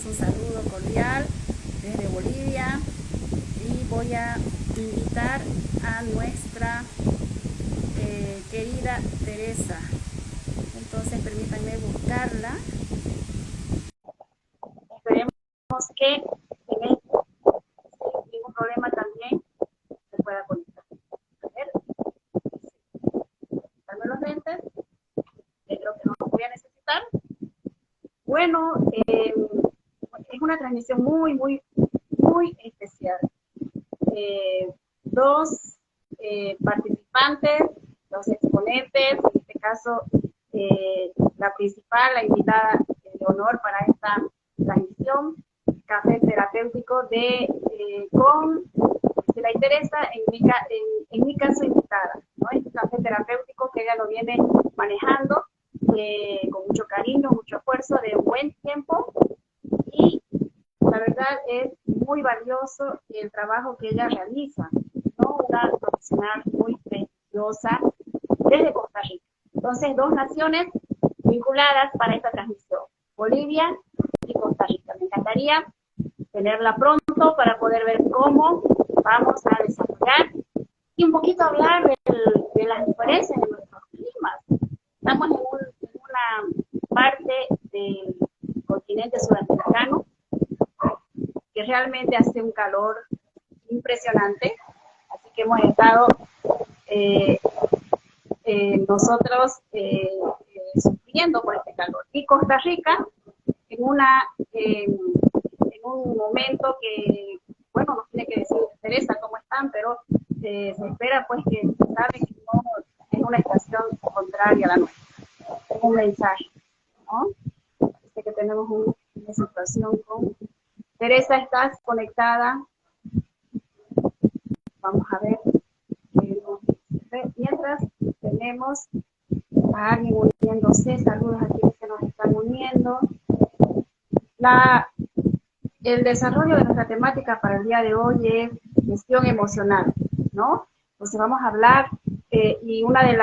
un saludo cordial desde Bolivia y voy a invitar a nuestra querida Teresa. Entonces permítanme buscarla. Esperemos que sin ningún problema también se pueda conectar. A ver, dame los lentes, que creo que no los voy a necesitar. Bueno, es una transmisión muy especial. Dos participantes, los exponentes, en este caso la principal, la invitada de honor para esta transmisión, café terapéutico con Gisela y Teresa, en mi caso invitada, ¿no? Este café terapéutico que ella lo viene manejando con mucho cariño, mucho esfuerzo, de un buen tiempo, y la verdad es muy valioso el trabajo que ella realiza, ¿no? Una profesional muy prestigiosa desde Costa Rica. Entonces, dos naciones vinculadas para esta transmisión, Bolivia y Costa Rica. Me encantaría tenerla pronto para poder ver cómo vamos a desarrollar y un poquito hablar de las diferencias de nuestros climas. Estamos en una parte del continente sudamericano que realmente hace un calor impresionante, así que hemos estado nosotros sufriendo por este calor. Y Costa Rica, en un momento que, bueno, nos tiene que decir Teresa cómo están, pero se espera pues que sabe que no es una estación contraria a la nuestra. Es un mensaje, ¿no? Dice que tenemos una situación con... Teresa, ¿estás conectada? Vamos a ver. Mientras tenemos a alguien uniéndose, saludos a quienes se nos están uniendo. El desarrollo de nuestra temática para el día de hoy es gestión emocional, ¿no? Entonces vamos a hablar y uno de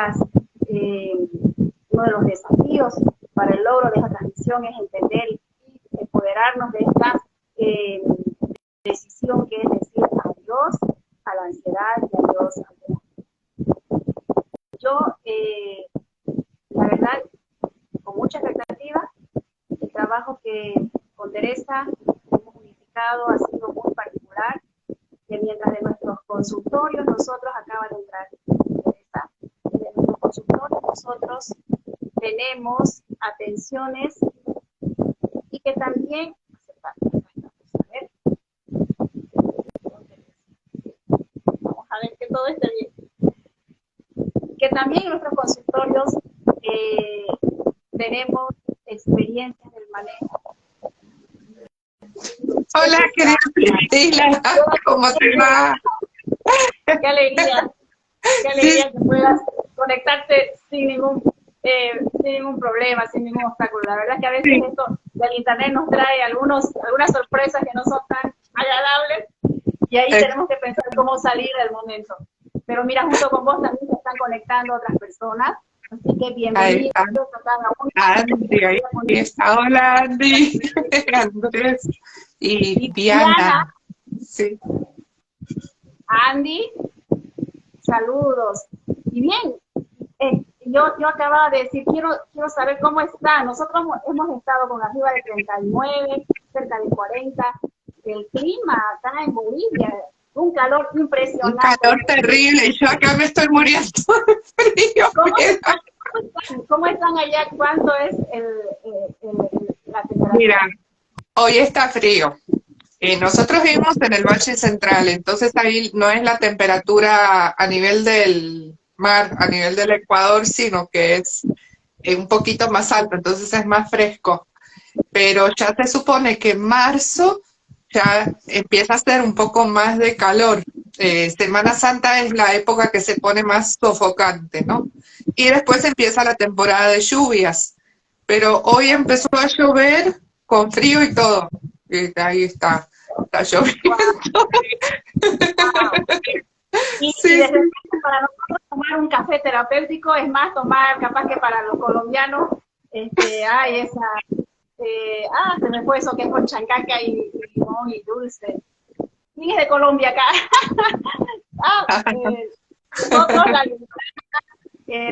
los desafíos para el logro de esta transmisión es entender y empoderarnos de esta decisión que es decir adiós a la ansiedad y adiós al temor. Yo, la verdad, con mucha expectativa, el trabajo que con Teresa hemos unificado ha sido muy particular, que mientras de nuestros consultorios nosotros, acaba de entrar Teresa, de nuestros consultorios nosotros tenemos atenciones y que también, a ver, vamos a ver que todo esté bien. Que también en nuestros consultorios tenemos experiencias del manejo. Hola, querida Priscila, ¿cómo te va? Qué alegría Sí. que puedas conectarte sin ningún problema, sin ningún obstáculo. La verdad es que a veces esto del internet nos trae algunas sorpresas que no son tan agradables y ahí tenemos que pensar cómo salir del momento. Pero mira, junto con vos también se están conectando otras personas, así que bienvenidos a cada uno. Andy, ahí está. Hola, Andy, Andrés y Diana. Sí. Andy, saludos. Y bien, yo acababa de decir, quiero saber cómo está. Nosotros hemos estado con arriba de 39, cerca de 40. El clima acá en Bolivia, un calor impresionante. Un calor terrible, y yo acá me estoy muriendo de frío. ¿Cómo están allá? ¿Cuánto es la temperatura? Mira, hoy está frío. Nosotros vivimos en el Valle Central, entonces ahí no es la temperatura a nivel del mar, a nivel del Ecuador, sino que es un poquito más alto, entonces es más fresco. Pero ya se supone que en marzo ya empieza a hacer un poco más de calor. Semana Santa es la época que se pone más sofocante, ¿no? Y después empieza la temporada de lluvias. Pero hoy empezó a llover con frío y todo. Ahí está lloviendo. Wow. Y desde para nosotros tomar un café terapéutico es más tomar, capaz que para los colombianos, hay se me fue eso que es con chancaca y limón y dulce. ¿Quién es de Colombia acá? Nosotros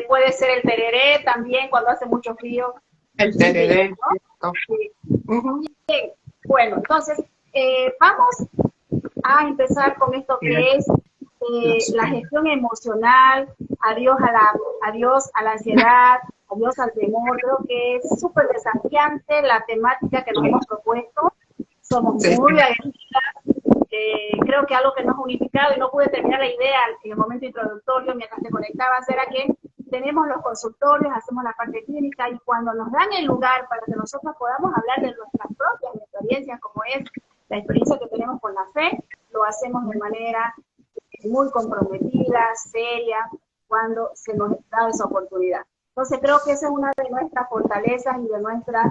puede ser el tereré también cuando hace mucho frío. El tereré, ¿no? Sí. uh-huh. Bien. Bueno, entonces vamos a empezar con esto que es la gestión emocional, adiós a la ansiedad, adiós al temor. Creo que es súper desafiante la temática que nos hemos propuesto. Somos muy agresivas. Creo que algo que nos ha unificado, y no pude terminar la idea en el momento introductorio mientras te conectabas, era que tenemos los consultorios, hacemos la parte clínica, y cuando nos dan el lugar para que nosotros podamos hablar de nuestras propias experiencias, como es la experiencia que tenemos con la fe, lo hacemos de manera muy comprometida, seria, cuando se nos da esa oportunidad. Entonces creo que esa es una de nuestras fortalezas y de nuestras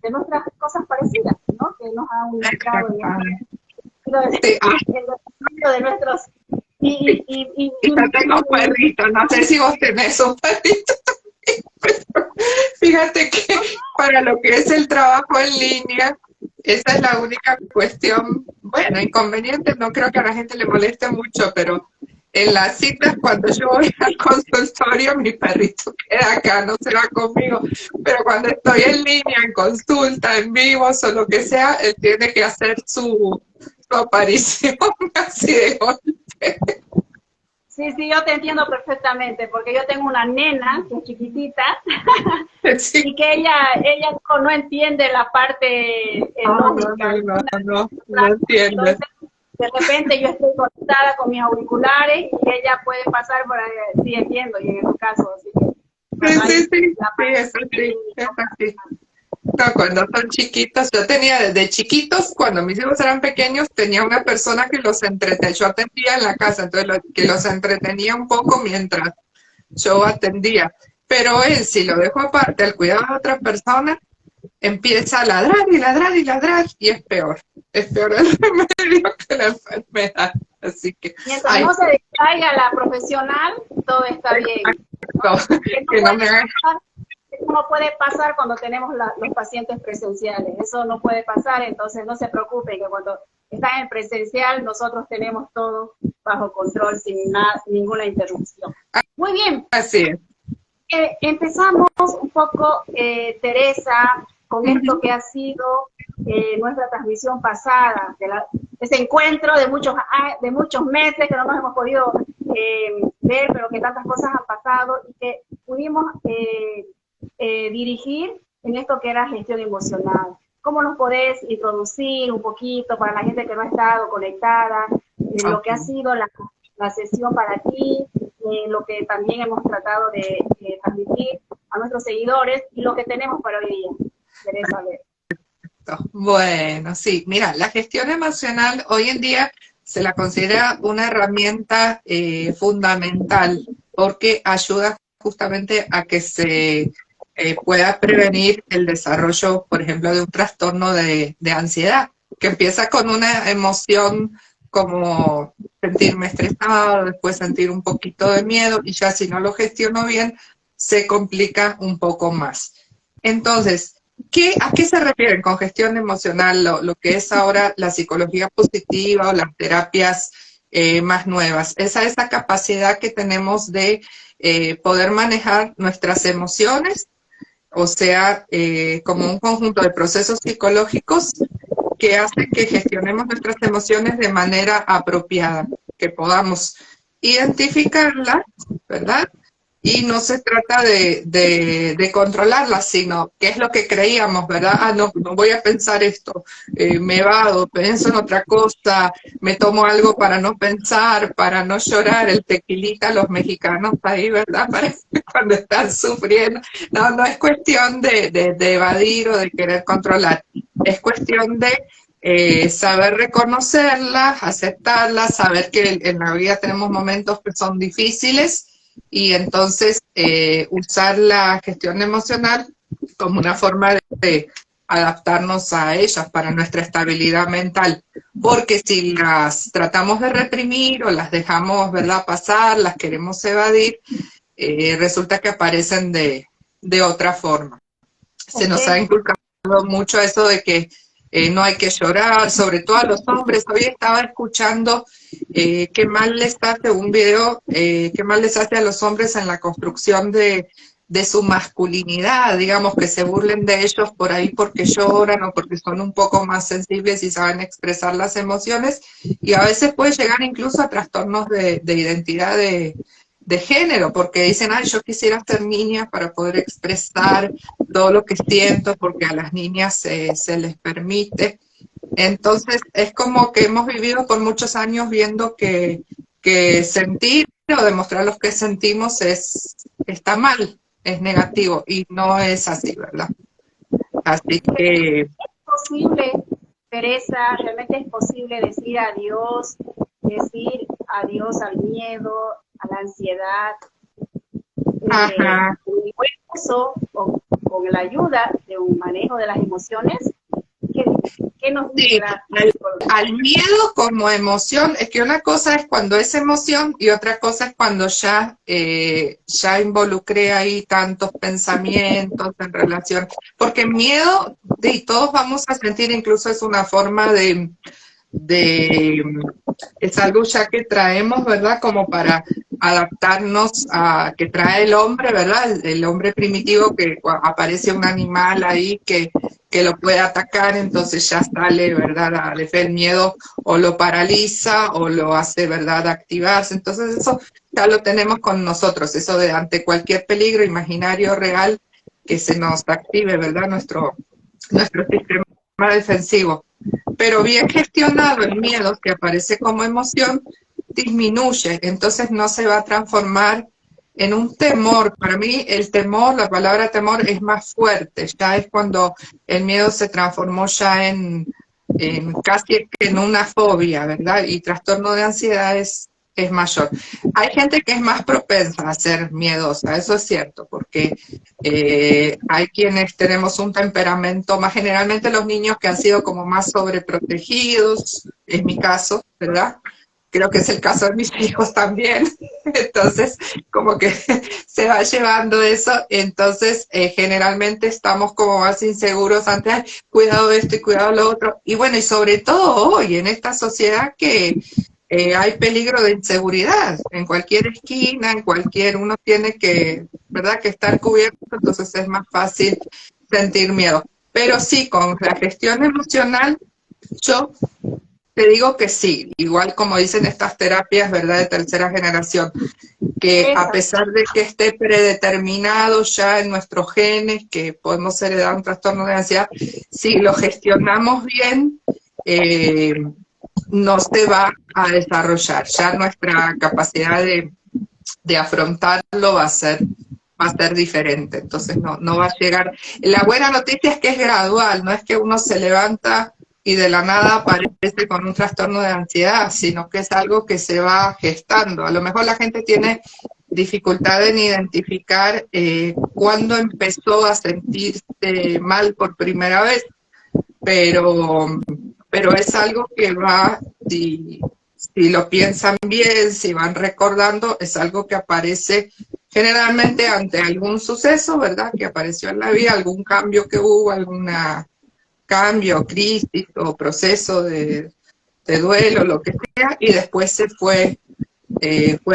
de nuestras cosas parecidas, ¿no? Que nos ha unificado de nuestros y yo tengo un perrito, no sé si vos tenés un perrito también, fíjate que para lo que es el trabajo en línea, esa es la única cuestión, bueno, inconveniente, no creo que a la gente le moleste mucho, pero en las citas, cuando yo voy al consultorio, mi perrito queda acá, no se va conmigo. Pero cuando estoy en línea, en consulta, en vivo, o lo que sea, él tiene que hacer su aparición así de golpe. Sí, yo te entiendo perfectamente, porque yo tengo una nena que es chiquitita, sí. Y que ella no entiende la parte lógica. No entiende. Entonces, de repente yo estoy conectada con mis auriculares y ella puede pasar por ahí, sí entiendo, y en tu caso, así que... Sí, es así. No, cuando son chiquitos, yo tenía desde chiquitos, cuando mis hijos eran pequeños, tenía una persona que los entretenía, yo atendía en la casa, entonces que los entretenía un poco mientras yo atendía. Pero él, si lo dejo aparte al cuidado de otra persona, empieza a ladrar y ladrar y ladrar, y es peor el remedio que la enfermedad. Así que, mientras no se distraiga la profesional, todo está bien. Eso no puede pasar cuando tenemos los pacientes presenciales, eso no puede pasar, entonces no se preocupen que cuando están en presencial nosotros tenemos todo bajo control sin ninguna interrupción. Muy bien. Así es. Empezamos un poco, Teresa, con esto que ha sido nuestra transmisión pasada, ese encuentro de muchos meses que no nos hemos podido ver, pero que tantas cosas han pasado y que pudimos dirigir en esto que era gestión emocional. ¿Cómo nos podés introducir un poquito para la gente que no ha estado conectada, lo que ha sido la sesión para ti, lo que también hemos tratado de transmitir a nuestros seguidores y lo que tenemos para hoy día? Teresa, a ver. Bueno, sí, mira, la gestión emocional hoy en día se la considera una herramienta fundamental porque ayuda justamente a que se pueda prevenir el desarrollo, por ejemplo, de un trastorno de ansiedad, que empieza con una emoción como sentirme estresado, después sentir un poquito de miedo, y ya si no lo gestiono bien, se complica un poco más. Entonces, ¿a qué se refieren con gestión emocional lo que es ahora la psicología positiva o las terapias más nuevas? Esa capacidad que tenemos de poder manejar nuestras emociones, o sea, como un conjunto de procesos psicológicos que hace que gestionemos nuestras emociones de manera apropiada, que podamos identificarlas, ¿verdad? Y no se trata de controlarlas, sino que es lo que creíamos, ¿verdad? No voy a pensar esto, me evado, pienso en otra cosa, me tomo algo para no pensar, para no llorar, el tequilita, los mexicanos ahí, ¿verdad? Parece cuando están sufriendo. No es cuestión de evadir o de querer controlar, es cuestión de saber reconocerlas, aceptarlas, saber que en la vida tenemos momentos que son difíciles, y entonces usar la gestión emocional como una forma de adaptarnos a ellas para nuestra estabilidad mental, porque si las tratamos de reprimir o las dejamos, ¿verdad?, pasar, las queremos evadir, resulta que aparecen de otra forma. se nos ha inculcado mucho eso de que no hay que llorar, sobre todo a los hombres. Hoy estaba escuchando qué mal les hace un video, qué mal les hace a los hombres en la construcción de su masculinidad, digamos, que se burlen de ellos por ahí porque lloran o porque son un poco más sensibles y saben expresar las emociones, y a veces puede llegar incluso a trastornos de identidad de género, porque dicen, ay, yo quisiera ser niña para poder expresar todo lo que siento, porque a las niñas se les permite. Entonces, es como que hemos vivido por muchos años viendo que sentir o demostrar lo que sentimos está mal, es negativo, y no es así, ¿verdad? Así que... ¿Es posible, Teresa, realmente es posible decir adiós al miedo, a la ansiedad, con el buen uso o con la ayuda de un manejo de las emociones? ¿Qué nos dice al miedo como emoción? Es que una cosa es cuando es emoción y otra cosa es cuando ya involucré ahí tantos pensamientos en relación, porque miedo, y todos vamos a sentir, incluso es una forma es algo ya que traemos, ¿verdad? Como para adaptarnos a que trae el hombre, ¿verdad? El hombre primitivo, que aparece un animal ahí que lo puede atacar, entonces ya sale, ¿verdad? El miedo o lo paraliza o lo hace, ¿verdad?, activarse. Entonces eso ya lo tenemos con nosotros, eso de ante cualquier peligro imaginario real que se nos active, ¿verdad?, nuestro sistema defensivo. Pero bien gestionado, el miedo que aparece como emoción disminuye, entonces no se va a transformar en un temor. Para mí el temor, la palabra temor es más fuerte, ya es cuando el miedo se transformó ya en casi en una fobia, ¿verdad? Y trastorno de ansiedad es mayor. Hay gente que es más propensa a ser miedosa, eso es cierto, porque hay quienes tenemos un temperamento más, generalmente los niños que han sido como más sobreprotegidos, es mi caso, ¿verdad? Creo que es el caso de mis hijos también, entonces como que se va llevando eso, entonces generalmente estamos como más inseguros ante, ay, cuidado esto y cuidado lo otro, y bueno, y sobre todo hoy en esta sociedad que hay peligro de inseguridad, en cualquier esquina, uno tiene que, ¿verdad?, que estar cubierto, entonces es más fácil sentir miedo. Pero sí, con la gestión emocional, yo te digo que sí, igual como dicen estas terapias, ¿verdad?, de tercera generación, que a pesar de que esté predeterminado ya en nuestros genes, que podemos heredar un trastorno de ansiedad, si lo gestionamos bien, no se va a desarrollar. Ya nuestra capacidad de afrontarlo va a ser diferente. Entonces no va a llegar. La buena noticia es que es gradual, no es que uno se levanta y de la nada aparece con un trastorno de ansiedad, sino que es algo que se va gestando. A lo mejor la gente tiene dificultad en identificar cuándo empezó a sentirse mal por primera vez, pero es algo que va, si lo piensan bien, si van recordando, es algo que aparece generalmente ante algún suceso, ¿verdad?, que apareció en la vida, algún cambio que hubo, cambio, crisis o proceso de duelo, lo que sea, y después se fue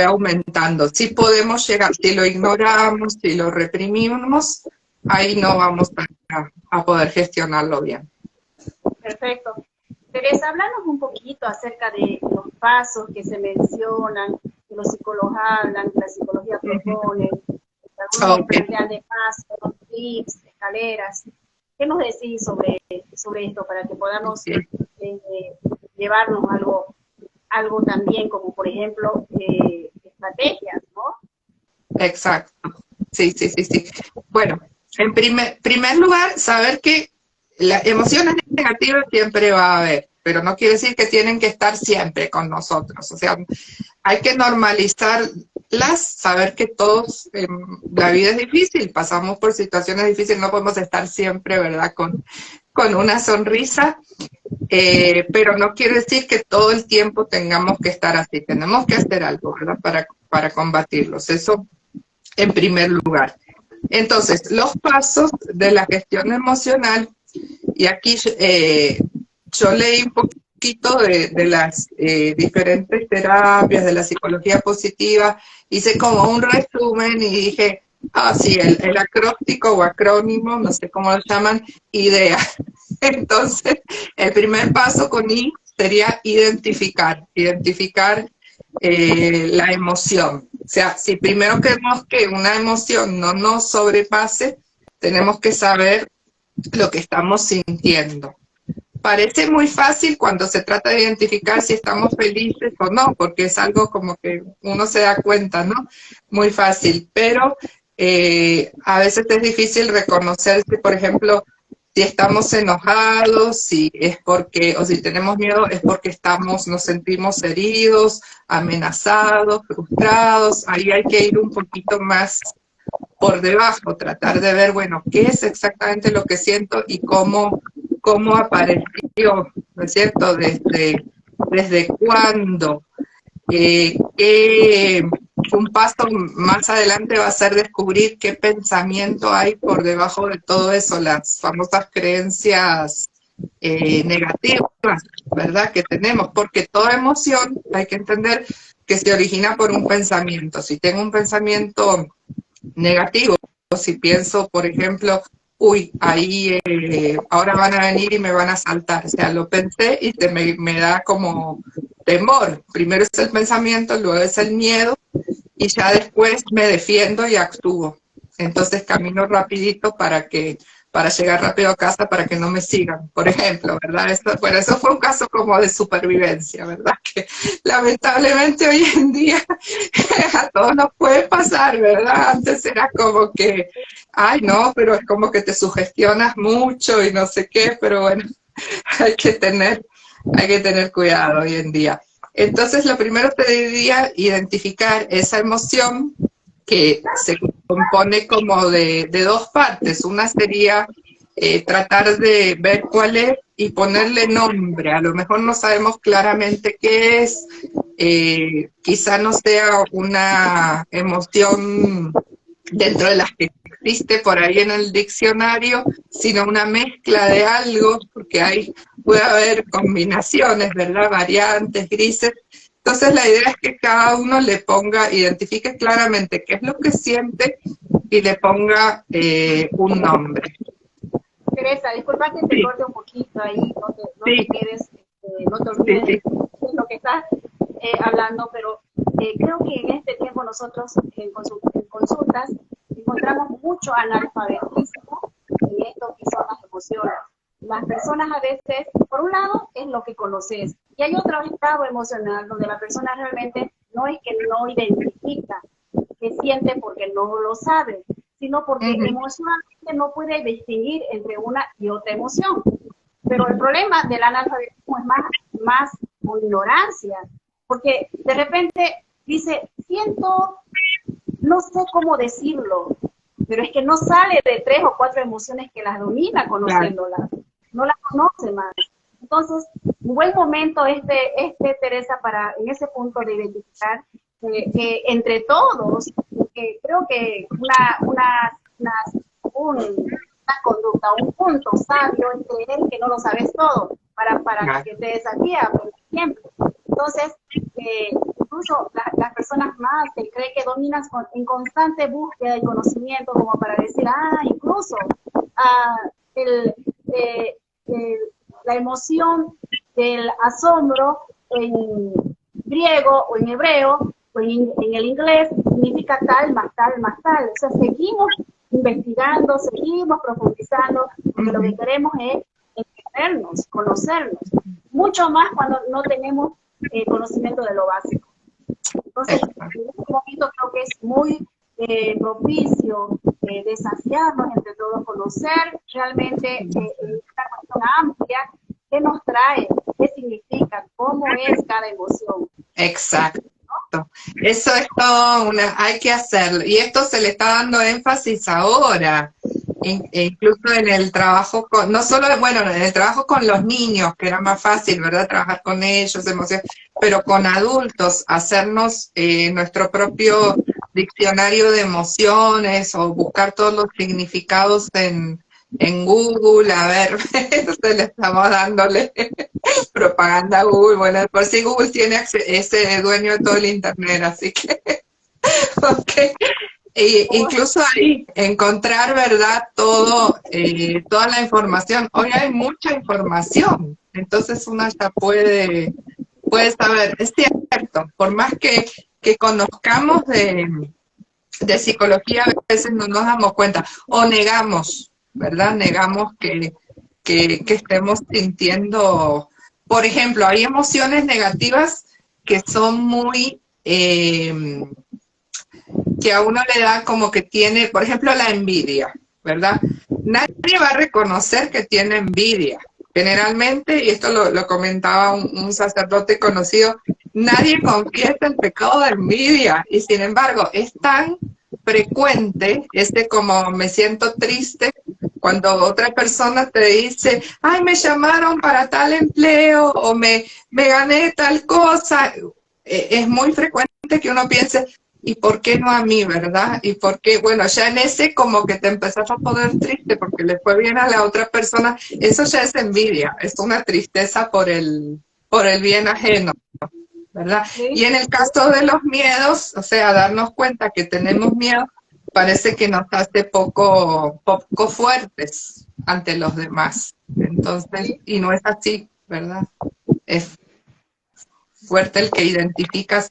aumentando. Si podemos llegar, si lo ignoramos, si lo reprimimos, ahí no vamos a poder gestionarlo bien. Perfecto. Teresa, háblanos un poquito acerca de los pasos que se mencionan, que los psicólogos hablan, que la psicología propone, algunos plantean de pasos, tips, escaleras. ¿Qué nos decís sobre esto para que podamos llevarnos algo también, como por ejemplo estrategias, ¿no? Exacto. Sí. Bueno, en primer lugar, saber que las emociones negativas siempre va a haber, pero no quiere decir que tienen que estar siempre con nosotros. O sea, hay que normalizarlas, saber que todos, la vida es difícil, pasamos por situaciones difíciles, no podemos estar siempre, ¿verdad?, con una sonrisa, pero no quiere decir que todo el tiempo tengamos que estar así. Tenemos que hacer algo, ¿verdad?, para combatirlos. Eso en primer lugar. Entonces, los pasos de la gestión emocional, y aquí yo leí un poquito de las diferentes terapias, de la psicología positiva, hice como un resumen y dije, ah, sí, el acróstico o acrónimo, no sé cómo lo llaman, IDEA. Entonces, el primer paso con I sería identificar la emoción. O sea, si primero queremos que una emoción no nos sobrepase, tenemos que saber lo que estamos sintiendo. Parece muy fácil cuando se trata de identificar si estamos felices o no, porque es algo como que uno se da cuenta, ¿no? Muy fácil, pero a veces es difícil reconocer si, por ejemplo, si estamos enojados, si es porque, o si tenemos miedo, es porque nos sentimos heridos, amenazados, frustrados. Ahí hay que ir un poquito más por debajo, tratar de ver, bueno, qué es exactamente lo que siento y cómo apareció, ¿no es cierto? Desde cuándo. Un paso más adelante va a ser descubrir qué pensamiento hay por debajo de todo eso, las famosas creencias negativas, ¿verdad? Que tenemos, porque toda emoción hay que entender que se origina por un pensamiento. Si tengo un pensamiento negativo, si pienso, por ejemplo, uy, ahí ahora van a venir y me van a asaltar, o sea, lo pensé y me da como temor. Primero es el pensamiento, luego es el miedo y ya después me defiendo y actúo. Entonces camino rapidito para llegar rápido a casa para que no me sigan, por ejemplo, ¿verdad? Bueno, eso fue un caso como de supervivencia, ¿verdad? Que lamentablemente hoy en día a todos nos puede pasar, ¿verdad? Antes era como que, ay, no, pero es como que te sugestionas mucho y no sé qué, pero bueno, hay que tener cuidado hoy en día. Entonces, lo primero te diría identificar esa emoción que se compone como de dos partes. Una sería tratar de ver cuál es y ponerle nombre. A lo mejor no sabemos claramente qué es, quizá no sea una emoción dentro de las que existe por ahí en el diccionario, sino una mezcla de algo, porque puede haber combinaciones, ¿verdad? Variantes, grises. Entonces la idea es que cada uno identifique claramente qué es lo que siente y le ponga un nombre. Teresa, disculpa que te corte un poquito ahí, no te quedes, no te olvides de lo que estás hablando, pero creo que en este tiempo nosotros en consultas encontramos mucho analfabetismo en esto que son las emociones. Las personas a veces, por un lado, es lo que conoces, y hay otro estado emocional donde la persona realmente no es que no identifica que siente porque no lo sabe, sino porque emocionalmente no puede distinguir entre una y otra emoción. Pero el problema del analfabetismo es más por ignorancia, porque de repente dice, siento, no sé cómo decirlo, pero es que no sale de 3 o 4 emociones que las domina conociéndolas, no las conoce más. Entonces, un buen momento Teresa, para en ese punto de identificar que entre todos, que creo que una conducta, un punto sabio es creer que no lo sabes todo, para que te desafía, por ejemplo. Entonces, incluso las personas más que creen que dominan en constante búsqueda de conocimiento, como para decir, incluso la emoción del asombro en griego o en hebreo o en el inglés significa tal, más tal, más tal. O sea, seguimos investigando, seguimos profundizando, porque lo que queremos es entendernos, conocernos, mucho más cuando no tenemos conocimiento de lo básico. Entonces, en este momento creo que es muy propicio desafiarnos entre todos, conocer realmente esta cuestión amplia, qué nos trae, qué significa, cómo es cada emoción. Exacto. Eso es todo hay que hacerlo. Y esto se le está dando énfasis ahora, incluso en el trabajo no solo, bueno, en el trabajo con los niños, que era más fácil, ¿verdad? Trabajar con ellos, pero con adultos, hacernos nuestro propio diccionario de emociones o buscar todos los significados en Google, a ver, entonces le estamos dándole propaganda a Google. Bueno, por si Google tiene ese dueño de todo el internet, así que, ok. Incluso ahí, encontrar, ¿verdad? Todo, toda la información. Hoy hay mucha información, entonces uno ya puede saber. Es cierto, por más que conozcamos de psicología, a veces no nos damos cuenta, o negamos, ¿verdad? Negamos que estemos sintiendo, por ejemplo, hay emociones negativas que son muy, que a uno le da como que tiene, por ejemplo, la envidia, ¿verdad? Nadie va a reconocer que tiene envidia. Generalmente, y esto lo comentaba un sacerdote conocido, nadie confiesa el pecado de envidia, y sin embargo, es tan frecuente, como me siento triste, cuando otra persona te dice, ay, me llamaron para tal empleo, o me gané tal cosa, es muy frecuente que uno piense, ¿y por qué no a mí, verdad? Y por qué, bueno, ya en ese como que te empezás a poner triste porque le fue bien a la otra persona, eso ya es envidia, es una tristeza por el bien ajeno, ¿verdad? Sí. Y en el caso de los miedos, o sea, darnos cuenta que tenemos miedo, parece que nos hace poco fuertes ante los demás. Entonces, y no es así, ¿verdad? Es fuerte el que identifica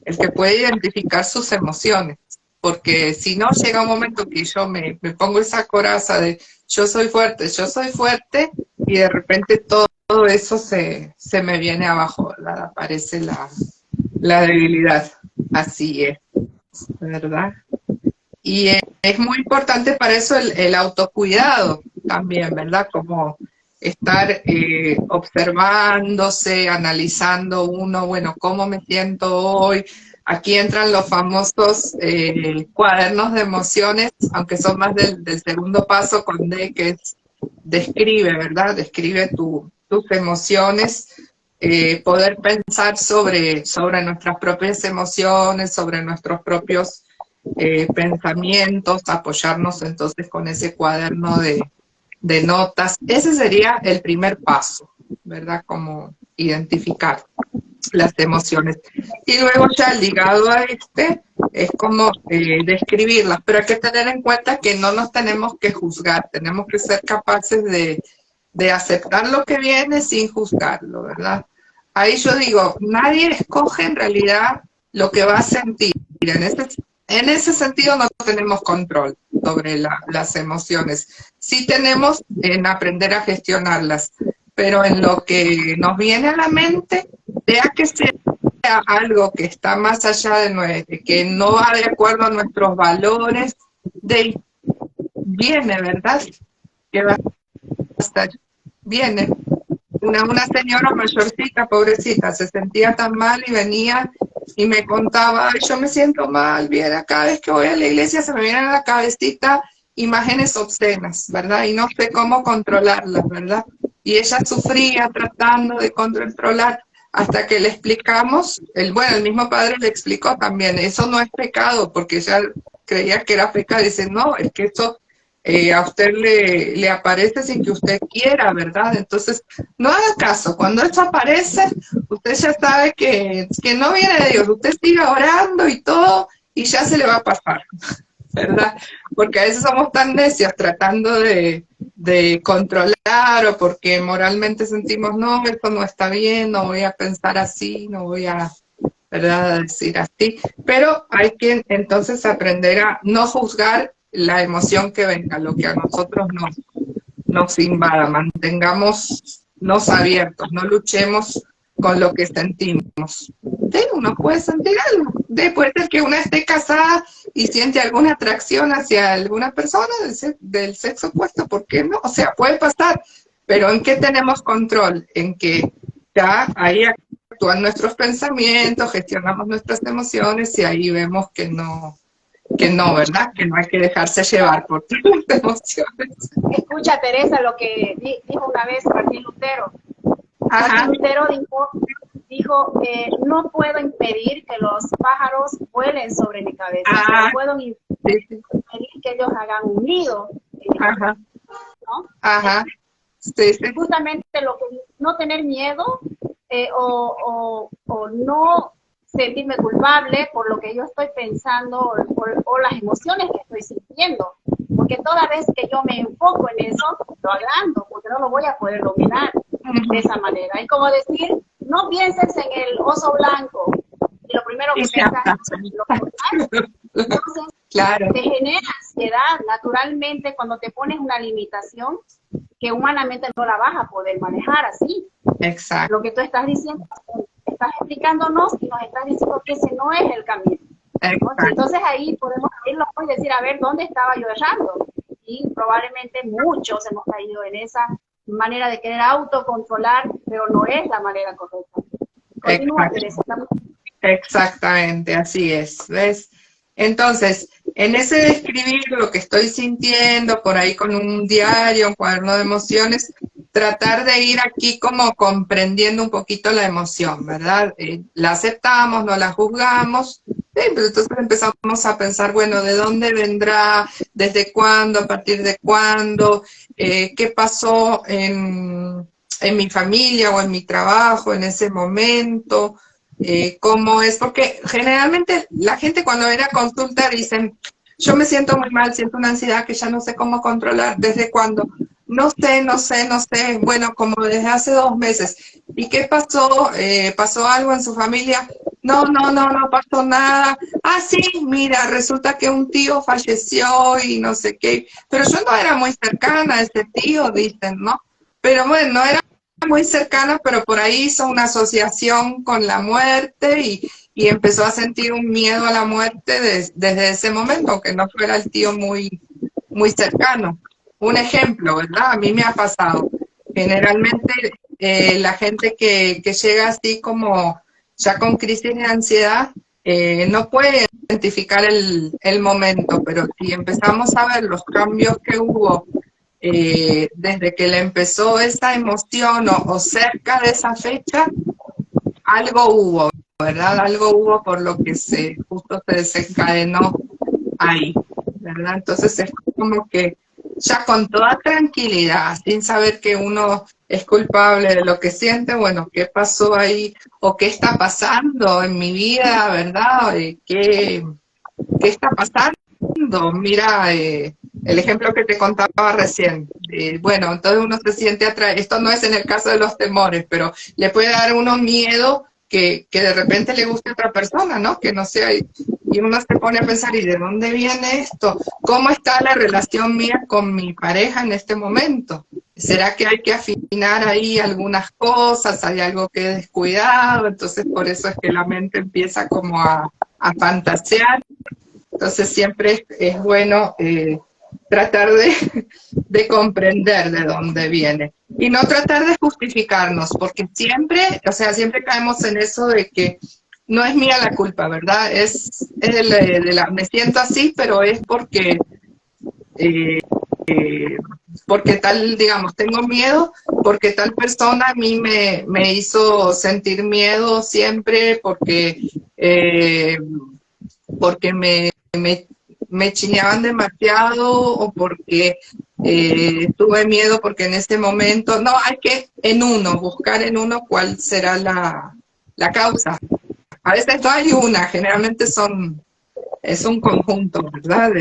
el que puede identificar sus emociones, porque si no llega un momento que yo me pongo esa coraza de yo soy fuerte, y de repente todo eso se me viene abajo, ¿verdad? Aparece la debilidad, así es, ¿verdad? Y es muy importante para eso el autocuidado también, ¿verdad? Como estar observándose, analizando uno, bueno, ¿cómo me siento hoy? Aquí entran los famosos cuadernos de emociones, aunque son más del segundo paso con D, que es describe, ¿verdad? Describe tus emociones, poder pensar sobre nuestras propias emociones, sobre nuestros propios pensamientos, apoyarnos entonces con ese cuaderno de notas. Ese sería el primer paso, ¿verdad? Como identificar las emociones. Y luego ya ligado a es como describirlas, pero hay que tener en cuenta que no nos tenemos que juzgar, tenemos que ser capaces de aceptar lo que viene sin juzgarlo, ¿verdad? Ahí yo digo, nadie escoge en realidad lo que va a sentir. En ese sentido no tenemos control sobre las emociones. Sí tenemos en aprender a gestionarlas, pero en lo que nos viene a la mente, sea que sea algo que está más allá que no va de acuerdo a nuestros valores, viene, ¿verdad? Que va a estar, viene. Una señora mayorcita, pobrecita, se sentía tan mal y venía y me contaba, yo me siento mal, viera, cada vez que voy a la iglesia se me vienen a la cabecita imágenes obscenas, ¿verdad? Y no sé cómo controlarlas, ¿verdad? Y ella sufría tratando de controlar hasta que le explicamos, el mismo padre le explicó también, eso no es pecado, porque ella creía que era pecado, dice, no, es que eso a usted le aparece sin que usted quiera, ¿verdad? Entonces, no haga caso, cuando eso aparece, usted ya sabe que no viene de Dios, usted siga orando y todo, y ya se le va a pasar, ¿verdad? Porque a veces somos tan necios tratando de controlar, o porque moralmente sentimos, no, esto no está bien, no voy a pensar así, no voy a, ¿verdad?, a decir así, pero hay que entonces aprender a no juzgar la emoción que venga, lo que a nosotros nos invada, mantengámonos abiertos, no luchemos con lo que sentimos. Sí, uno puede sentir algo, puede ser que una esté casada y siente alguna atracción hacia alguna persona del sexo opuesto, ¿por qué no? O sea, puede pasar, pero ¿en qué tenemos control? En que ya ahí actúan nuestros pensamientos, gestionamos nuestras emociones y ahí vemos que no, ¿verdad? Que no hay que dejarse llevar por las emociones. Escucha, Teresa, lo que dijo una vez Martín Lutero. Ajá. Martín Lutero dijo dijo, no puedo impedir que los pájaros vuelen sobre mi cabeza, no puedo impedir que ellos hagan un nido, Ajá. ¿no? Ajá. Sí, sí. Justamente lo que no tener miedo o no sentirme culpable por lo que yo estoy pensando o las emociones que estoy sintiendo. Porque toda vez que yo me enfoco en eso, lo agrando, porque no lo voy a poder dominar de esa manera. Es como decir, no pienses en el oso blanco, y lo primero que piensas es lo contrario. Entonces, claro. te genera ansiedad naturalmente cuando te pones una limitación que humanamente no la vas a poder manejar así. Exacto. Lo que tú estás diciendo, estás explicándonos y nos estás diciendo que ese no es el camino. ¿No? Entonces ahí podemos irlo y decir, a ver, ¿dónde estaba yo errando? Y probablemente muchos hemos caído en esa manera de querer autocontrolar, pero no es la manera correcta. Continúa, Teresa. Exactamente, así es, ¿ves? Entonces, en ese describir lo que estoy sintiendo, por ahí con un diario, un cuaderno de emociones, tratar de ir aquí como comprendiendo un poquito la emoción, ¿verdad? La aceptamos, no la juzgamos, pero entonces empezamos a pensar, bueno, ¿de dónde vendrá? ¿Desde cuándo? ¿A partir de cuándo? ¿Qué pasó en mi familia o en mi trabajo en ese momento? ¿Cómo es? Porque generalmente la gente cuando viene a consulta dicen, yo me siento muy mal, siento una ansiedad que ya no sé cómo controlar. ¿Desde cuándo? No sé. Bueno, como desde hace 2 meses. ¿Y qué pasó? ¿Pasó algo en su familia? No pasó nada. Ah, sí, mira, resulta que un tío falleció y no sé qué. Pero yo no era muy cercana a ese tío, dicen, ¿no? Pero bueno, no era muy cercana, pero por ahí hizo una asociación con la muerte y empezó a sentir un miedo a la muerte desde ese momento, aunque no fuera el tío muy, muy cercano. Un ejemplo, ¿verdad? A mí me ha pasado. Generalmente la gente que llega así como ya con crisis de ansiedad no puede identificar el momento, pero si empezamos a ver los cambios que hubo desde que le empezó esa emoción o cerca de esa fecha, algo hubo, ¿verdad? Algo hubo por lo que justo se desencadenó ahí, ¿verdad? Entonces es como que ya con toda tranquilidad, sin saber que uno es culpable de lo que siente, bueno, ¿qué pasó ahí? ¿O qué está pasando en mi vida, verdad? ¿Qué está pasando? Mira, el ejemplo que te contaba recién. Bueno, entonces uno se siente atraído. Esto no es en el caso de los temores, pero le puede dar a uno miedo que de repente le guste a otra persona, ¿no? Que no sea. Y uno se pone a pensar, ¿y de dónde viene esto? ¿Cómo está la relación mía con mi pareja en este momento? ¿Será que hay que afinar ahí algunas cosas? ¿Hay algo que he descuidado? Entonces por eso es que la mente empieza como a fantasear. Entonces siempre es bueno tratar de comprender de dónde viene y no tratar de justificarnos, porque siempre caemos en eso de que no es mía la culpa, ¿verdad? Es me siento así, pero es porque tal, digamos, tengo miedo, porque tal persona a mí me hizo sentir miedo siempre, porque me chineaban demasiado o porque tuve miedo porque en este momento, no, hay que buscar en uno cuál será la causa. A veces no hay una, generalmente es un conjunto, ¿verdad?,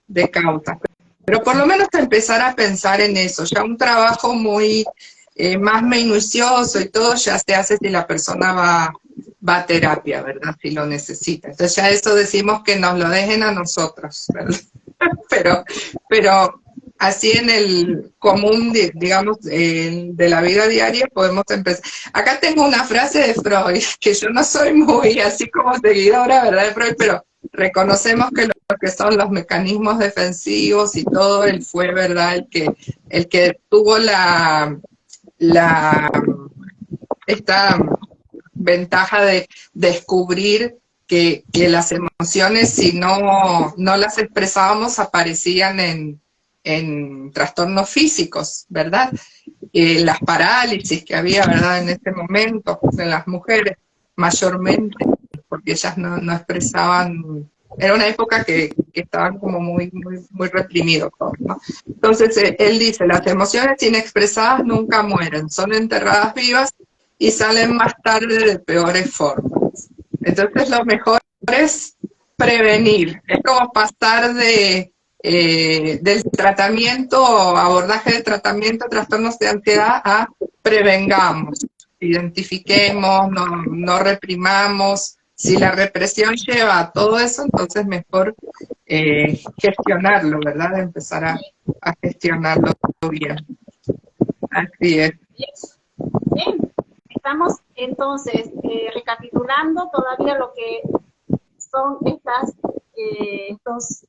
de causas. Pero por lo menos empezar a pensar en eso, ya un trabajo muy más minucioso y todo ya se hace si la persona va a terapia, ¿verdad? Si lo necesita. Entonces ya eso decimos que nos lo dejen a nosotros, ¿verdad? pero así en el común, digamos, de la vida diaria podemos empezar. Acá tengo una frase de Freud, que yo no soy muy así como seguidora, ¿verdad?, de Freud, pero reconocemos que lo que son los mecanismos defensivos y todo, él fue, ¿verdad?, el que tuvo esta ventaja de descubrir que las emociones, si no las expresábamos, aparecían en trastornos físicos, ¿verdad? las parálisis que había, ¿verdad?, en ese momento de las mujeres, mayormente, porque ellas no expresaban, era una época que estaban como muy reprimidos todos, ¿no? Entonces, él dice, las emociones inexpresadas nunca mueren, son enterradas vivas y salen más tarde de peores formas. Entonces, lo mejor es prevenir, es como pasar del tratamiento, abordaje de tratamiento, trastornos de ansiedad, a prevengamos, identifiquemos, no reprimamos. Si la represión lleva a todo eso, entonces mejor gestionarlo, ¿verdad? Empezar a gestionarlo bien. Así es. Bien, estamos entonces recapitulando todavía lo que son estos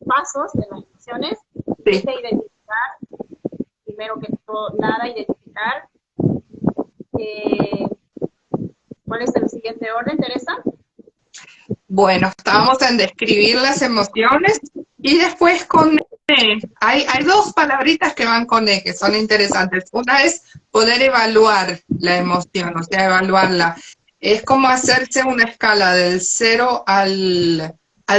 pasos de las emociones. Sí. De identificar, primero que todo, nada, identificar. ¿Cuál es el siguiente orden, Teresa? Bueno, estábamos en describir las emociones y después con E. Hay dos palabritas que van con E, que son interesantes. Una es poder evaluar la emoción, o sea, evaluarla. Es como hacerse una escala del 0 al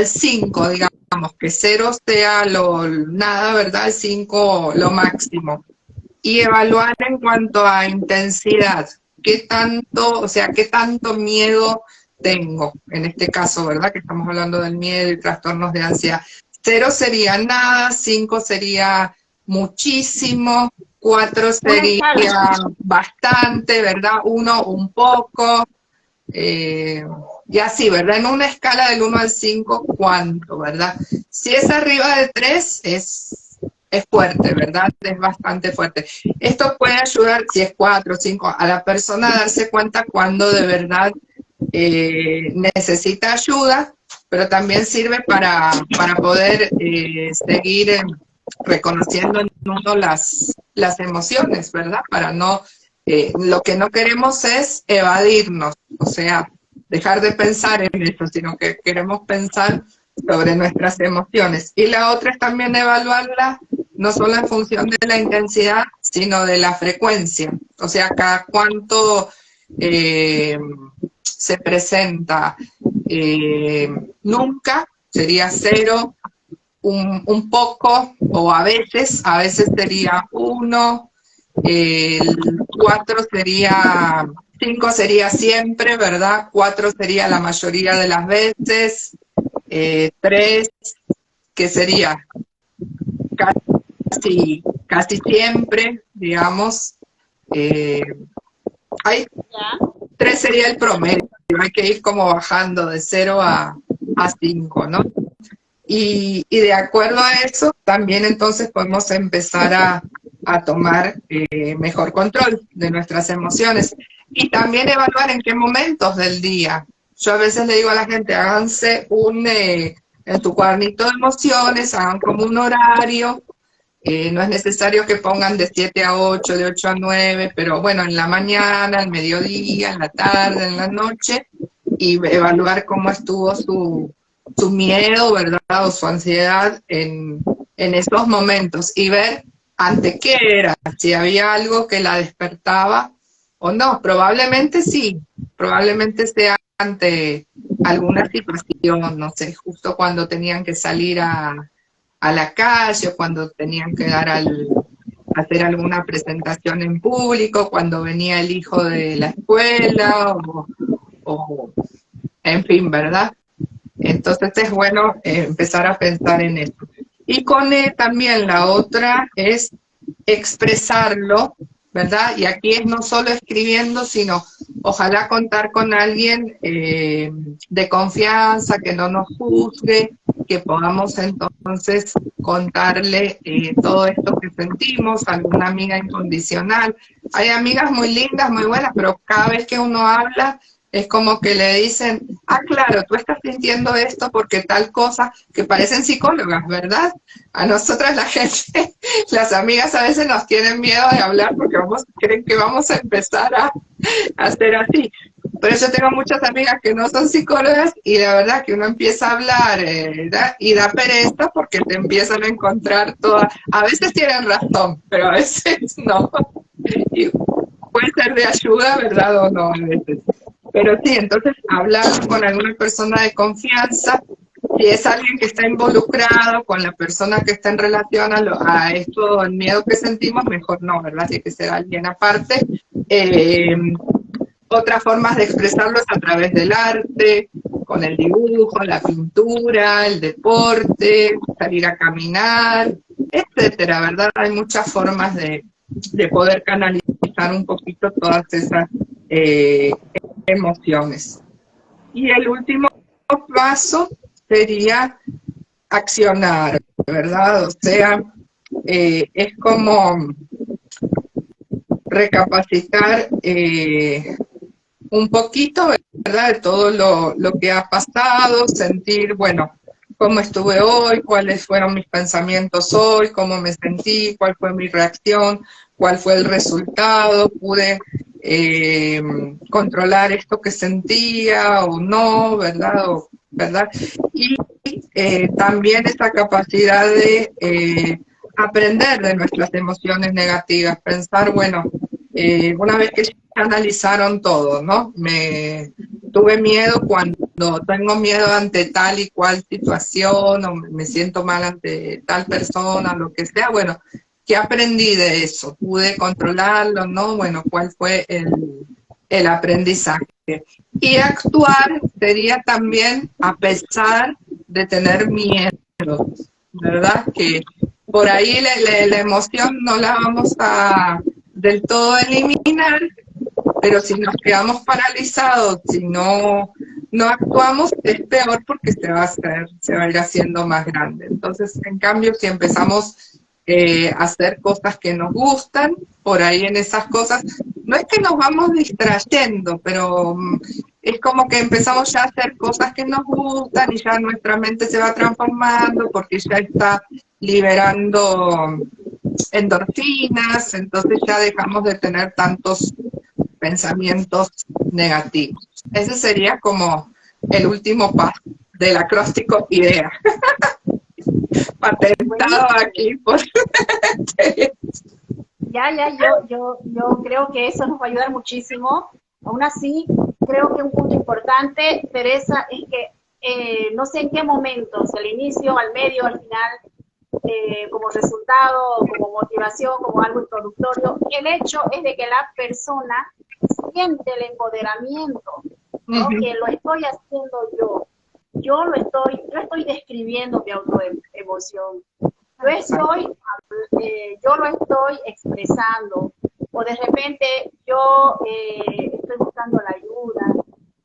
5, digamos, que 0 sea nada, ¿verdad? El 5 lo máximo. Y evaluar en cuanto a intensidad. ¿Qué tanto, o sea, qué tanto miedo tengo? En este caso, ¿verdad? Que estamos hablando del miedo y trastornos de ansiedad. 0 sería nada, 5 sería muchísimo, 4 sería bastante, ¿verdad? 1 un poco, y así, ¿verdad? En una escala del 1 al 5, ¿cuánto, verdad? Si es arriba de 3, es fuerte, ¿verdad? Es bastante fuerte. Esto puede ayudar, si es 4 o 5, a la persona a darse cuenta cuando de verdad necesita ayuda, pero también sirve para poder seguir reconociendo en uno las emociones, ¿verdad? Para no, lo que no queremos es evadirnos, o sea, dejar de pensar en eso, sino que queremos pensar sobre nuestras emociones. Y la otra es también evaluarla, no solo en función de la intensidad, sino de la frecuencia, o sea, cada cuánto se presenta. Nunca sería 0, un poco, o a veces sería 1, el 4 sería, 5 sería siempre, ¿verdad? 4 sería la mayoría de las veces, 3, que sería casi siempre, digamos. Hay 3 sería el promedio, hay que ir como bajando de 0 a 5, ¿no? Y de acuerdo a eso, también entonces podemos empezar a tomar mejor control de nuestras emociones y también evaluar en qué momentos del día. Yo a veces le digo a la gente, háganse en tu cuadernito de emociones, hagan como un horario. No es necesario que pongan de 7 a 8, de 8 a 9, pero bueno, en la mañana, al mediodía, en la tarde, en la noche, y evaluar cómo estuvo su miedo, ¿verdad? O su ansiedad en esos momentos y ver ante qué era, si había algo que la despertaba o no. Probablemente sí, probablemente sea ante alguna situación, no sé, justo cuando tenían que salir a la calle, o cuando tenían que hacer alguna presentación en público, cuando venía el hijo de la escuela, o en fin, ¿verdad? Entonces es bueno empezar a pensar en eso. Y con también la otra es expresarlo, ¿verdad? Y aquí es no solo escribiendo, sino ojalá contar con alguien de confianza, que no nos juzgue, que podamos entonces contarle todo esto que sentimos, alguna amiga incondicional. Hay amigas muy lindas, muy buenas, pero cada vez que uno habla, es como que le dicen, claro, tú estás sintiendo esto porque tal cosa, que parecen psicólogas, ¿verdad? A nosotras la gente, las amigas a veces nos tienen miedo de hablar porque creen que vamos a empezar a hacer así. Pero yo tengo muchas amigas que no son psicólogas y la verdad que uno empieza a hablar y da pereza porque te empiezan a encontrar todas, a veces tienen razón, pero a veces no. y puede ser de ayuda, ¿verdad? O no, a veces. Pero sí, entonces hablar con alguna persona de confianza, si es alguien que está involucrado con la persona que está en relación a esto, el miedo que sentimos, mejor no, ¿verdad? Tiene que ser alguien aparte. Otras formas de expresarlo es a través del arte, con el dibujo, la pintura, el deporte, salir a caminar, etcétera, ¿verdad? Hay muchas formas de poder canalizar un poquito todas esas emociones. Y el último paso sería accionar, ¿verdad? O sea, es como recapacitar un poquito, ¿verdad? De todo lo que ha pasado, sentir, bueno, cómo estuve hoy, cuáles fueron mis pensamientos hoy, cómo me sentí, cuál fue mi reacción, cuál fue el resultado, pude controlar esto que sentía o no, ¿verdad? ¿Verdad? Y también esta capacidad de aprender de nuestras emociones negativas, pensar, bueno, una vez que ya analizaron todo, ¿no? Tuve miedo cuando tengo miedo ante tal y cual situación, o me siento mal ante tal persona, lo que sea, bueno, ¿qué aprendí de eso? ¿Pude controlarlo? ¿No? Bueno, ¿cuál fue el aprendizaje? Y actuar sería también a pesar de tener miedo, ¿verdad? Que por ahí la emoción no la vamos a del todo eliminar, pero si nos quedamos paralizados, si no actuamos, es peor porque se va a ir haciendo más grande. Entonces, en cambio, si empezamos a hacer cosas que nos gustan, por ahí en esas cosas, no es que nos vamos distrayendo, pero es como que empezamos ya a hacer cosas que nos gustan y ya nuestra mente se va transformando porque ya está liberando endorfinas, entonces ya dejamos de tener tantos pensamientos negativos. Ese sería como el último paso del acróstico IDEA. Patentado aquí por... yo creo que eso nos va a ayudar muchísimo. Aún así, creo que un punto importante, Teresa, es que no sé en qué momento, si al inicio, al medio, al final, como resultado, como motivación, como algo introductorio, el hecho es de que la persona siente el empoderamiento, ¿no? Que lo estoy haciendo yo estoy describiendo mi autoemoción, yo lo estoy expresando, o de repente yo estoy buscando la ayuda,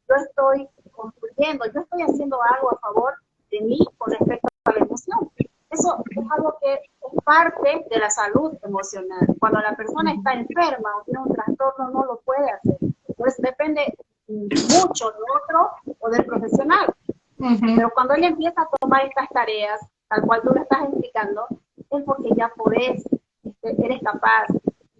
yo estoy construyendo, yo estoy haciendo algo a favor de mí con respecto a la emoción. Eso es algo que es parte de la salud emocional. Cuando la persona está enferma o tiene un trastorno, no lo puede hacer. Entonces depende mucho de otro o del profesional. Pero cuando él empieza a tomar estas tareas, tal cual tú lo estás explicando, es porque ya podés, eres capaz,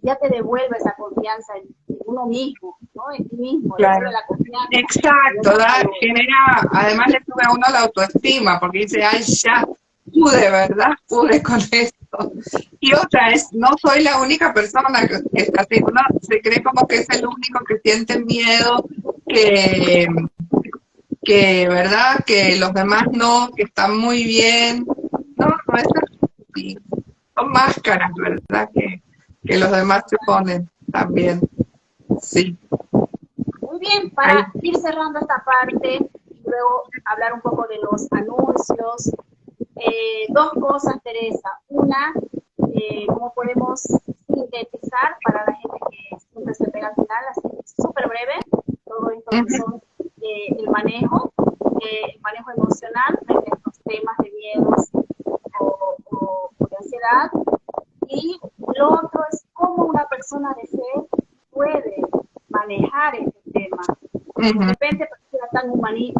ya te devuelve esa confianza en uno mismo, ¿no? En ti mismo, claro. La confianza. Exacto, genera, además le sube a uno la autoestima, porque dice, ay, ya pude, ¿verdad? Pude con esto. Y otra es, no soy la única persona que está así, uno se cree como que es el único que siente miedo, que ¿verdad? Que los demás no, que están muy bien. No es así. Son máscaras, ¿verdad? Que los demás se ponen también. Sí. Muy bien, para ir cerrando esta parte y luego hablar un poco de los anuncios. Dos cosas, Teresa. Una, cómo podemos sintetizar para la gente que siempre se pega al final, así súper breve, todo esto que son el manejo emocional frente a estos temas de miedos o de ansiedad. Y lo otro es cómo una persona de fe puede manejar este tema. De repente era tan humanista,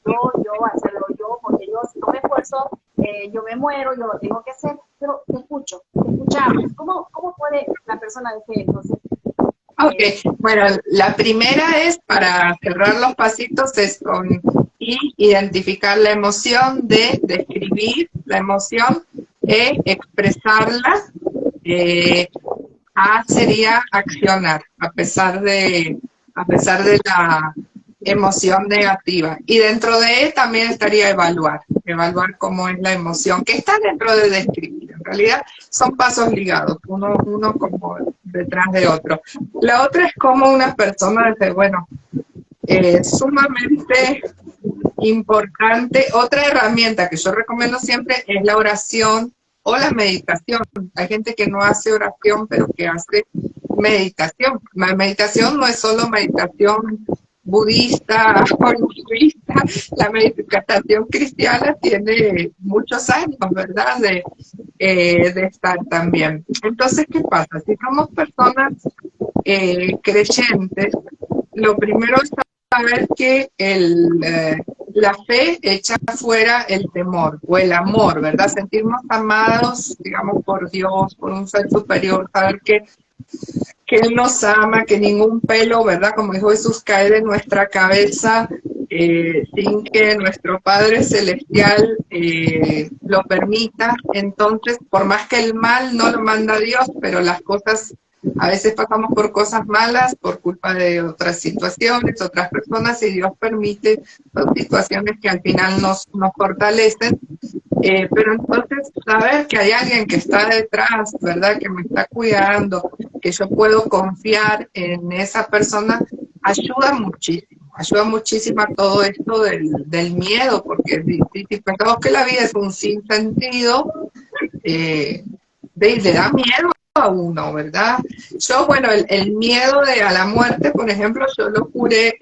yo hacerlo yo, porque yo si no me esfuerzo, yo me muero, yo lo tengo que hacer, pero te escuchamos. ¿Cómo puede la persona de fe entonces? Ok, bueno, la primera es, para cerrar los pasitos, es identificar la emoción, describir la emoción, expresarla, A sería accionar, a pesar de la emoción negativa. Y dentro de E también estaría evaluar, evaluar cómo es la emoción, que está dentro de describir. En realidad son pasos ligados, uno como detrás de otro. La otra es como una persona dice, bueno, sumamente importante. Otra herramienta que yo recomiendo siempre es la oración o la meditación. Hay gente que no hace oración, pero que hace meditación. La meditación no es solo meditación budista o hinduista, la meditación cristiana tiene muchos años, ¿verdad?, de estar también. Entonces, ¿qué pasa? Si somos personas creyentes, lo primero es saber que la fe echa fuera el temor o el amor, ¿verdad? Sentirnos amados, digamos, por Dios, por un ser superior, saber que Él nos ama, que ningún pelo, ¿verdad? Como dijo Jesús, cae de nuestra cabeza sin que nuestro Padre Celestial lo permita. Entonces, por más que el mal no lo manda Dios, pero las cosas, a veces pasamos por cosas malas por culpa de otras situaciones, otras personas, y Dios permite son situaciones que al final nos fortalecen. Pero entonces saber que hay alguien que está detrás, ¿verdad? Que me está cuidando, que yo puedo confiar en esa persona, ayuda muchísimo a todo esto del miedo, porque si pensamos que la vida es un sinsentido, le da miedo a uno, ¿verdad? Yo, bueno, el miedo a la muerte, por ejemplo, yo lo curé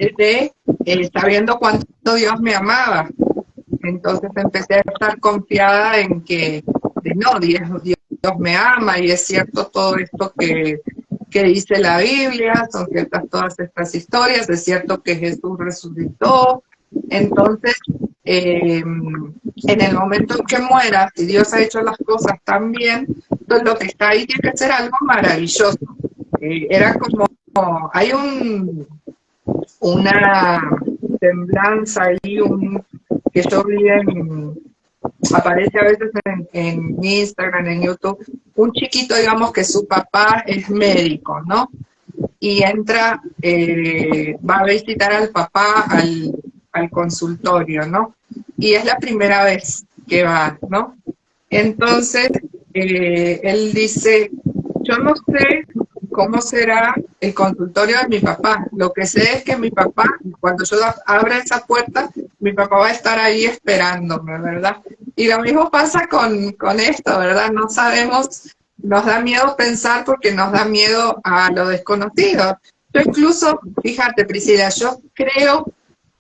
sabiendo cuánto Dios me amaba. Entonces empecé a estar confiada en que, no, Dios me ama y es cierto todo esto que dice la Biblia, son ciertas todas estas historias, es cierto que Jesús resucitó. Entonces, en el momento en que muera, si Dios ha hecho las cosas tan bien, pues lo que está ahí tiene que ser algo maravilloso. Era como, hay una semblanza ahí, que yo vi aparece a veces en Instagram, en YouTube, un chiquito, digamos, que su papá es médico, ¿no? Y entra, va a visitar al papá al consultorio, ¿no? Y es la primera vez que va, ¿no? Entonces, él dice, yo no sé cómo será el consultorio de mi papá. Lo que sé es que mi papá, cuando yo abra esa puerta, mi papá va a estar ahí esperándome, ¿verdad? Y lo mismo pasa con esto, ¿verdad? No sabemos, nos da miedo pensar porque nos da miedo a lo desconocido. Yo incluso, fíjate, Priscila, yo creo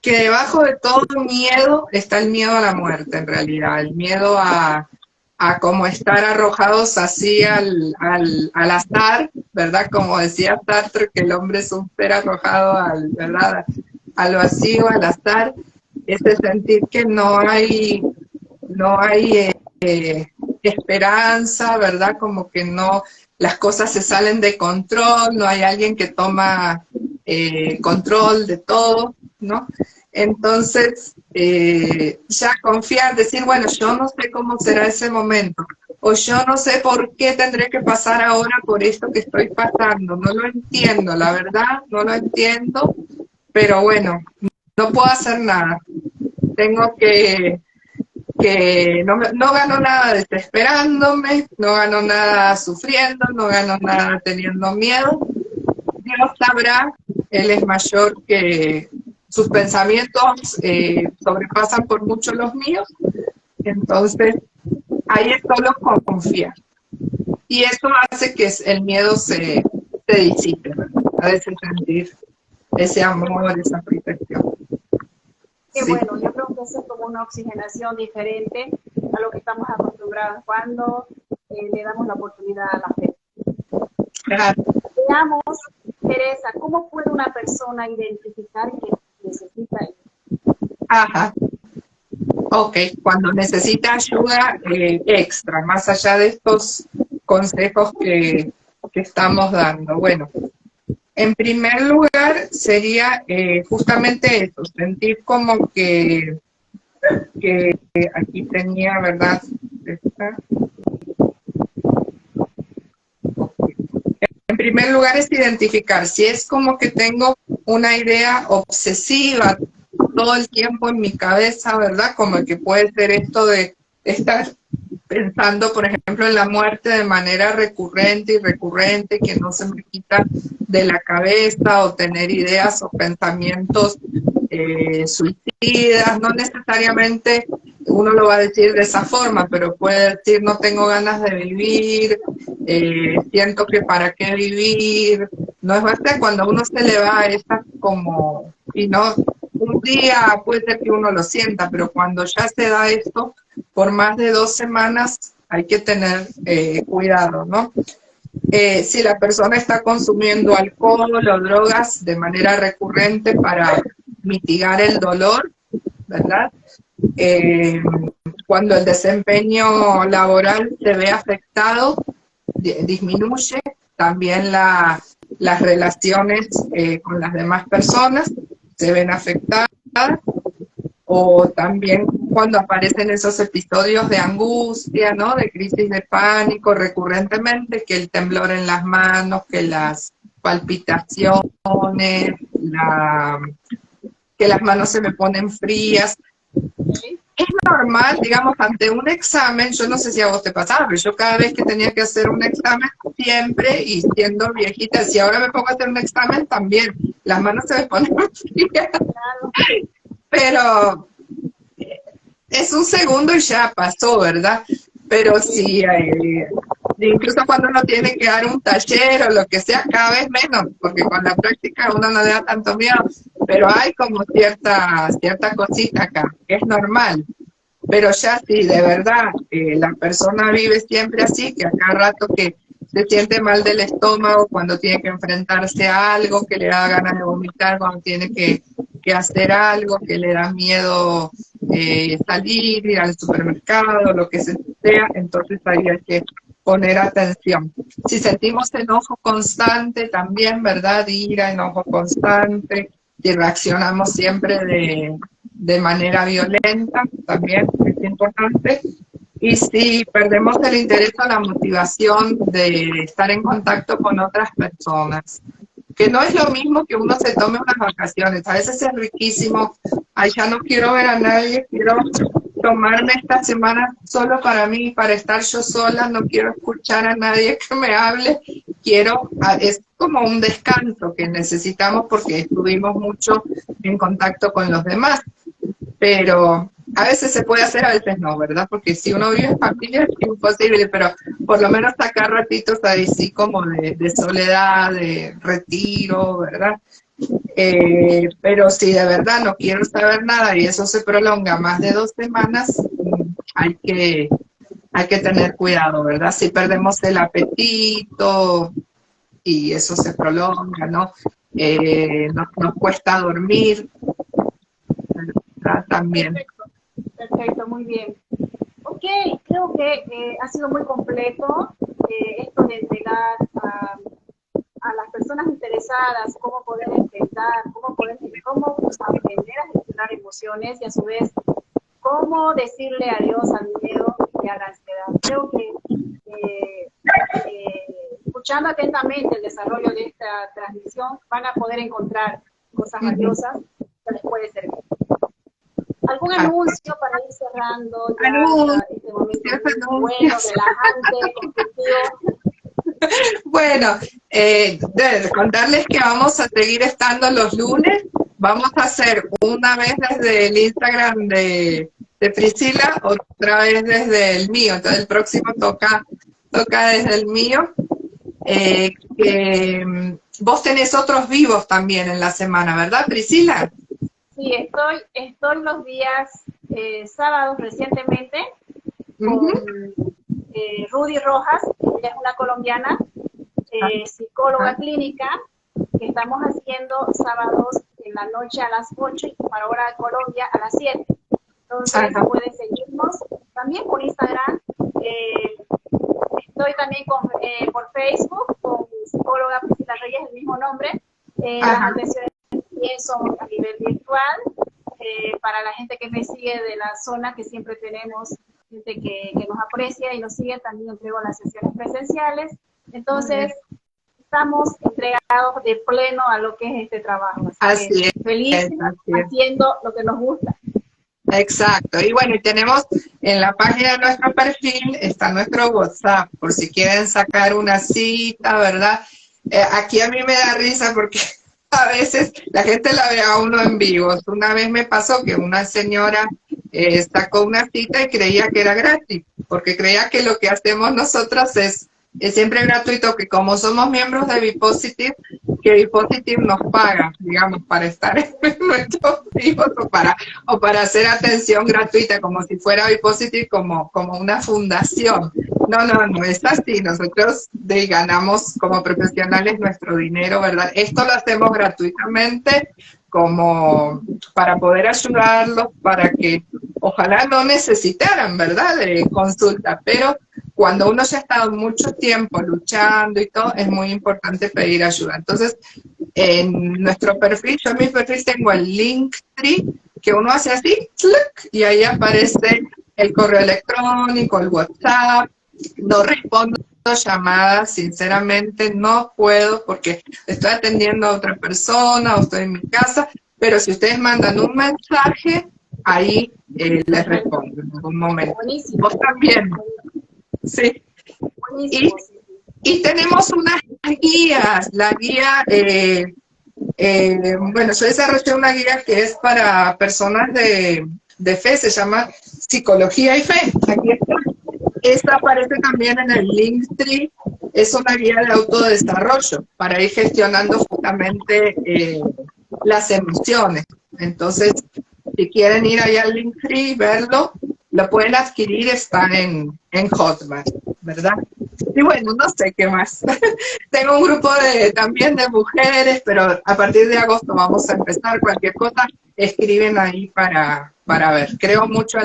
que debajo de todo miedo está el miedo a la muerte, en realidad, el miedo a como estar arrojados así al azar, ¿verdad? Como decía Sartre, que el hombre es un ser arrojado ¿verdad? Al vacío, al azar, ese sentir que no hay esperanza, ¿verdad? Como que no, las cosas se salen de control, no hay alguien que toma control de todo, ¿no? Entonces, ya confiar, decir, bueno, yo no sé cómo será ese momento, o yo no sé por qué tendré que pasar ahora por esto que estoy pasando, no lo entiendo, la verdad, no lo entiendo, pero bueno, no puedo hacer nada. Tengo que no gano nada desesperándome, no gano nada sufriendo, no gano nada teniendo miedo. Dios sabrá, Él es mayor, que sus pensamientos sobrepasan por mucho los míos, entonces ahí es solo confiar. Y eso hace que el miedo se disipe, ¿verdad? A veces sentir ese amor, esa protección. Qué Sí. bueno, yo creo que eso es como una oxigenación diferente a lo que estamos acostumbrados cuando le damos la oportunidad a la fe. Claro. Veamos, Teresa, ¿cómo puede una persona identificar que necesita ayuda? Ajá. Ok, cuando necesita ayuda extra, más allá de estos consejos que estamos dando. Bueno, en primer lugar sería justamente eso, sentir como que aquí tenía, ¿verdad? En en primer lugar es identificar si es como que tengo una idea obsesiva todo el tiempo en mi cabeza, ¿verdad? Como que puede ser esto de estar pensando, por ejemplo, en la muerte de manera recurrente y recurrente, que no se me quita de la cabeza, o tener ideas o pensamientos suicidas. No necesariamente uno lo va a decir de esa forma, pero puede decir no tengo ganas de vivir, siento que para qué vivir. No es verdad, cuando uno se le va a esta como, y no, un día puede ser que uno lo sienta, pero cuando ya se da esto, por más de 2 semanas hay que tener cuidado, ¿no? Si la persona está consumiendo alcohol o drogas de manera recurrente para mitigar el dolor, ¿verdad? Cuando el desempeño laboral se ve afectado, disminuye, también las relaciones con las demás personas se ven afectadas, o también cuando aparecen esos episodios de angustia, ¿no? De crisis de pánico recurrentemente, que el temblor en las manos, que las palpitaciones, que las manos se me ponen frías. Es normal, digamos, ante un examen, yo no sé si a vos te pasaba, pero yo cada vez que tenía que hacer un examen, siempre, y siendo viejita, si ahora me pongo a hacer un examen, también, las manos se me ponen frías. Pero es un segundo y ya pasó, ¿verdad? Pero sí, incluso cuando uno tiene que dar un taller o lo que sea, cada vez menos, porque con la práctica uno no le da tanto miedo, pero hay como cierta cosita acá, que es normal. Pero ya sí, de verdad, la persona vive siempre así, que a cada rato que se siente mal del estómago, cuando tiene que enfrentarse a algo, que le da ganas de vomitar, cuando tiene que hacer algo, que le da miedo salir, ir al supermercado, lo que sea, entonces ahí hay que poner atención. Si sentimos enojo constante también, ¿verdad? Ira, enojo constante, si reaccionamos siempre de manera violenta, también es importante. Y si perdemos el interés o la motivación de estar en contacto con otras personas, que no es lo mismo que uno se tome unas vacaciones. A veces es riquísimo, ay, ya no quiero ver a nadie, quiero tomarme esta semana solo para mí, para estar yo sola, no quiero escuchar a nadie que me hable, es como un descanso que necesitamos porque estuvimos mucho en contacto con los demás, pero a veces se puede hacer, a veces no, ¿verdad? Porque si uno vive en familia es imposible, pero por lo menos sacar ratitos ahí sí como de soledad, de retiro, ¿verdad? Pero si de verdad no quiero saber nada y eso se prolonga más de 2 semanas, hay que tener cuidado, ¿verdad? Si perdemos el apetito y eso se prolonga, ¿no? Nos cuesta dormir, ¿verdad? También. Perfecto, perfecto, muy bien. Ok, creo que ha sido muy completo esto de entregar a las personas interesadas cómo poder enfrentar, cómo aprender a gestionar emociones y a su vez cómo decirle adiós al miedo y a la ansiedad. Creo que escuchando atentamente el desarrollo de esta transmisión van a poder encontrar cosas valiosas que les puede servir. ¿Algún anuncio para ir cerrando ya este momento muy bueno, relajante, constructivo? Bueno, contarles que vamos a seguir estando los lunes. Vamos a hacer una vez desde el Instagram de Priscila, otra vez desde el mío. Entonces el próximo toca desde el mío. Vos tenés otros vivos también en la semana, ¿verdad, Priscila? Sí, estoy los días sábados recientemente con Rudy Rojas, ella es una colombiana, psicóloga clínica, que estamos haciendo sábados en la noche a las 8 y para hora de Colombia a las 7. Entonces pueden seguirnos también por Instagram. Estoy también por Facebook con psicóloga Priscila Reyes, el mismo nombre. Las atenciones son a nivel virtual. Para la gente que me sigue de la zona, que siempre tenemos gente que nos aprecia y nos sigue, también entrego las sesiones presenciales. Entonces, estamos entregados de pleno a lo que es este trabajo. Así que es, felices haciendo lo que nos gusta. Exacto. Y bueno, y tenemos en la página de nuestro perfil, está nuestro WhatsApp, por si quieren sacar una cita, ¿verdad? Aquí a mí me da risa porque a veces la gente la ve a uno en vivo. Una vez me pasó que una señora sacó una cita y creía que era gratis, porque creía que lo que hacemos nosotras es siempre gratuito, que como somos miembros de Bipositive, que Bipositive nos paga, digamos, para estar en nuestros hijos o para hacer atención gratuita, como si fuera Bipositive como una fundación. No, es así. Nosotros ganamos como profesionales nuestro dinero, ¿verdad? Esto lo hacemos gratuitamente como para poder ayudarlos, para que ojalá no necesitaran, ¿verdad?, de consulta, pero cuando uno ya ha estado mucho tiempo luchando y todo, es muy importante pedir ayuda. Entonces, en nuestro perfil, yo en mi perfil tengo el Linktree, que uno hace así, y ahí aparece el correo electrónico, el WhatsApp. No respondo llamadas, sinceramente no puedo porque estoy atendiendo a otra persona o estoy en mi casa, pero si ustedes mandan un mensaje, ahí les respondo en algún momento. Buenísimo. Vos también. Sí. Y tenemos unas guías. La guía, bueno, yo desarrollé una guía que es para personas de fe, se llama Psicología y Fe. Aquí está. Esta aparece también en el Linktree. Es una guía de autodesarrollo para ir gestionando justamente las emociones. Entonces, si quieren ir allá al Linktree y verlo, lo pueden adquirir, está en Hotmart, ¿verdad? Y bueno, no sé qué más. Tengo un grupo también de mujeres, pero a partir de agosto vamos a empezar. Cualquier cosa, escriben ahí para ver. Creo mucho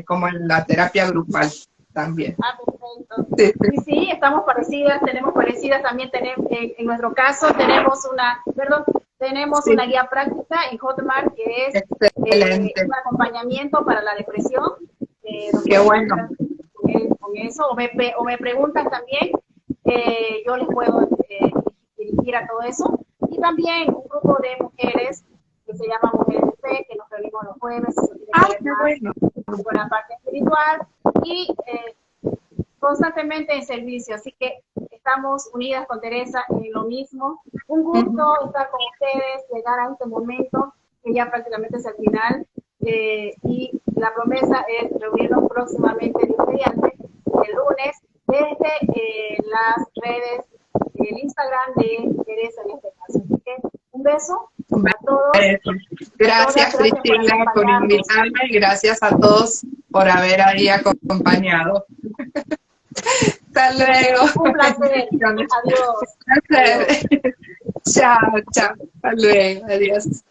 como en la terapia grupal también. Perfecto. Sí, estamos parecidas, tenemos parecidas. También tenemos, en nuestro caso, tenemos una guía práctica en Hotmart que es un acompañamiento para la depresión. Qué bueno. Con eso, o me preguntan también, yo les puedo dirigir a todo eso. Y también un grupo de mujeres que se llama Mujeres de Fe, que nos reunimos los jueves, eso tiene que ver más con la parte espiritual y constantemente en servicio. Así que estamos unidas con Teresa en lo mismo. Un gusto estar con ustedes, llegar a este momento que ya prácticamente es el final. Y la promesa es reunirnos próximamente el lunes desde las redes, el Instagram de Teresa en este caso. Así que un beso a todos. Gracias, Cristina, por invitarme y gracias a todos por haber ahí acompañado. Hasta luego. Un placer. Adiós. Un placer. Chao. Hasta luego. Adiós.